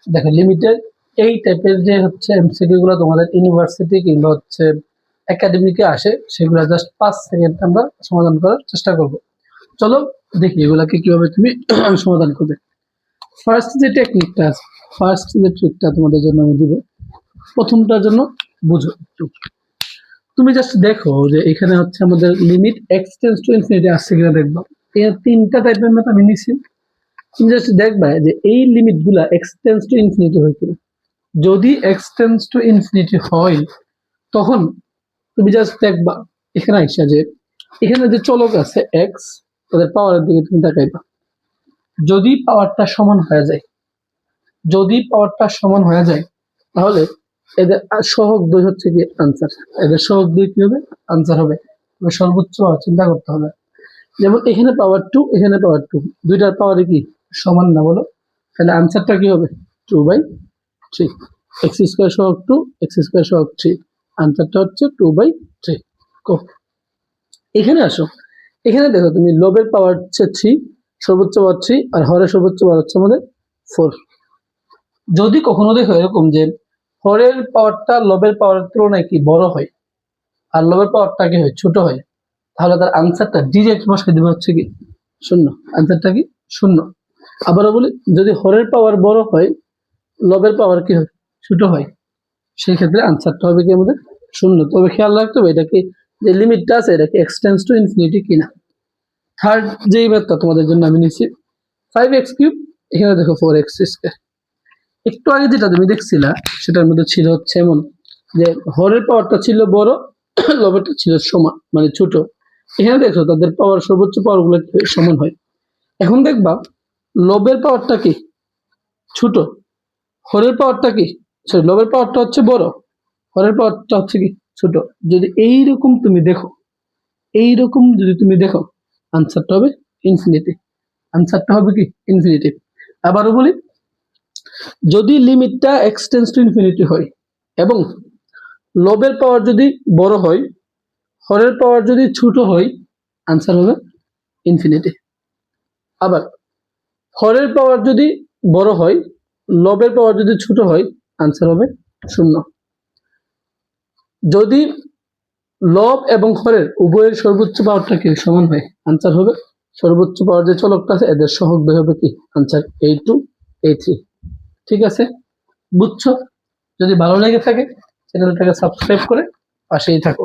দেখো লিমিটেড এই টাইপের যে হচ্ছে এমসিকিউ গুলো তোমাদের ইউনিভার্সিটি কিংবা হচ্ছে একাডেমিকে আসে, সেগুলো জাস্ট 5 সেকেন্ড আমরা সমাধান করার চেষ্টা করব। চলো দেখি এগুলাকে কিভাবে তুমি সমাধান করবে। ফার্স্ট যে টেকনিকটা আছে, ফার্স্ট যে ট্রিকটা তোমাদের জন্য আমি দিব, প্রথমটার জন্য বুঝো একটু। তুমি জাস্ট দেখো যে এখানে হচ্ছে আমাদের limit x tends to infinity আসছে কিনা দেখবা। এর তিনটা টাইপের ম্যাথ আমি নিছি। তুমি জাস্ট দেখবা যে এই লিমিট গুলা এক্স টেন্ডস টু ইনফিনিটি হয় কিনা। যদি এক্স টেন্ডস টু ইনফিনিটি হয় তখন তুমি জাস্ট দেখবা এখানে আইসা যে এখানে যে চলক আছে এক্স, তাদের পাওয়ারের দিকে তুমি তাকাইবা। যদি পাওয়ারটা সমান হয়ে যায়, যদি পাওয়ারটা সমান হয়ে যায় তাহলে এদের সহগ 2 হচ্ছে কি আনসার। এদের সহগ 2 কি হবে? আনসার হবে। সর্বোচ্চ পাওয়ার চিন্তা করতে হবে। যেমন এখানে পাওয়ার 2, এখানে পাওয়ার 2, দুইটার পাওয়ারে কি সমান না বলো? তাহলে আনসারটা কি হবে? 2/3। এক্স স্কোয়ার সহগ 2, এক্স স্কোয়ার সহগ 3, আনসারটা হচ্ছে 2/3। এখানে আসো, এখানে দেখো তুমি লবের পাওয়ার হচ্ছে 3, সর্বোচ্চ পাওয়ার 3, আর হরের সর্বোচ্চ পাওয়ার হচ্ছে আমাদের 4। যদি কখনো দেখো এরকম যে হরের পাওয়ারটা লবের পাওয়ারের তুলনায় কি বড় হয় আর লবের পাওয়ারটা কি হয় ছোট হয়, তাহলে তার আনসারটা ডিরেক্ট বসে দিবে হচ্ছে কি 0। আনসারটা কি 0। আবারও বলি, যদি হরের পাওয়ার বড় হয় লবের পাওয়ার কি হয় ছোট হয়, সেই ক্ষেত্রে আনসারটা হবে কি আমাদের 0। তবে খেয়াল রাখতে হবে এটা কি যে লিমিটটা আছে এটা কি এক্সটেন্ডস টু ইনফিনিটি কিনা। থার্ড যেই ম্যাথটা তোমাদের জন্য আমি নিচ্ছি 5x3, এখানে দেখো 4x²। একটু আগে যেটা তুমি দেখছিলা সেটার মধ্যে ছিল হচ্ছে এমন যে হরের পাওয়ারটা ছিল বড়, লবেরটা ছিল সমান মানে ছোট। এখানে দেখো তাদের পাওয়ার সর্বোচ্চ পাওয়ার গুলো সমান হয়। এখন দেখবা লবের পাওয়ারটা কি ছোট, হরের পাওয়ারটা কি সরি লবের পাওয়ারটা হচ্ছে বড়, হরের পাওয়ারটা হচ্ছে কি ছোট। যদি এইরকম তুমি দেখো, এইরকম যদি তুমি দেখো, আনসারটা হবে ইনফিনিটি। আনসারটা হবে কি ইনফিনিটি। আবারও বলি, যদি লিমিটটা এক্সটেন্ডস টু ইনফিনিটি হয় এবং লবের পাওয়ার যদি বড় হয়, হরের পাওয়ার যদি ছোট হয়, আনসার হবে ইনফিনিটি। আবার হরের পাওয়ার যদি বড় হয়, লবের পাওয়ার যদি ছোট হয়, আনসার হবে 0। যদি লব এবং হরের উভয়ের সর্বোচ্চ পাওয়ারটা কি সমান হয়, আনসার হবে সর্বোচ্চ পাওয়ার যে চলকটা আছে এদের সহগ হবে কি আনসার a2 a3। ঠিক আছে, বুঝছো? যদি ভালো লেগে থাকে চ্যানেলটাকে সাবস্ক্রাইব করে পাশেই থাকো।